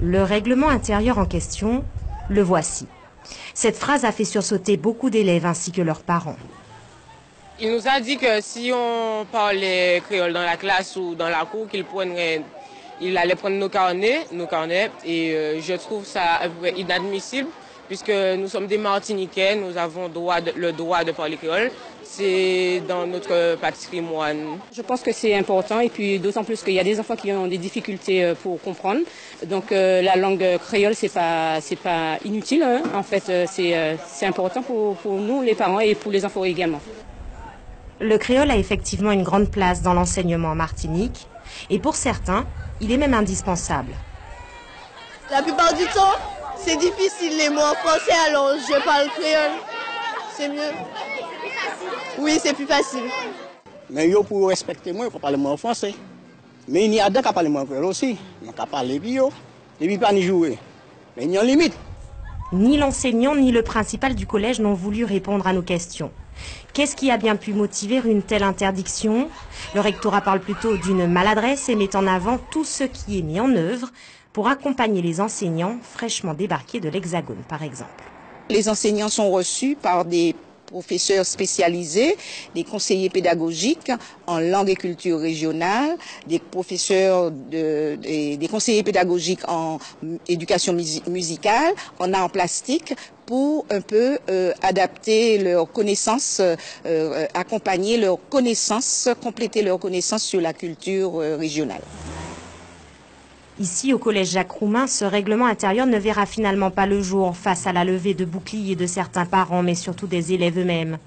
Le règlement intérieur en question, le voici. Cette phrase a fait sursauter beaucoup d'élèves ainsi que leurs parents. Il nous a dit que si on parlait créole dans la classe ou dans la cour, il allait prendre nos carnets, et je trouve ça inadmissible puisque nous sommes des Martiniquais, nous avons le droit de parler créole. C'est dans notre patrimoine. Je pense que c'est important et puis d'autant plus qu'il y a des enfants qui ont des difficultés pour comprendre. Donc la langue créole, c'est pas inutile, hein. En fait, c'est important pour nous, les parents, et pour les enfants également. Le créole a effectivement une grande place dans l'enseignement en Martinique et pour certains, il est même indispensable. La plupart du temps, c'est difficile les mots en français, alors je parle créole. C'est mieux. Oui, c'est plus facile. Mais yo pour respecter moi, il faut parler en français. Mais il y a des qui parlent en créole aussi. On peut parler bio, et puis pas ni jouer. Mais il y a une limite. Ni l'enseignant ni le principal du collège n'ont voulu répondre à nos questions. Qu'est-ce qui a bien pu motiver une telle interdiction? Le rectorat parle plutôt d'une maladresse et met en avant tout ce qui est mis en œuvre pour accompagner les enseignants fraîchement débarqués de l'Hexagone, par exemple. Les enseignants sont reçus par des professeurs spécialisés, des conseillers pédagogiques en langue et culture régionale, des conseillers pédagogiques en éducation musicale, en art plastique, pour un peu adapter leurs connaissances, accompagner leurs connaissances, compléter leurs connaissances sur la culture régionale. Ici, au collège Jacques Roumain, ce règlement intérieur ne verra finalement pas le jour face à la levée de boucliers de certains parents, mais surtout des élèves eux-mêmes.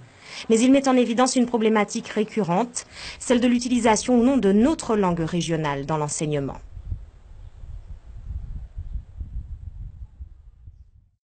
Mais il met en évidence une problématique récurrente, celle de l'utilisation ou non de notre langue régionale dans l'enseignement.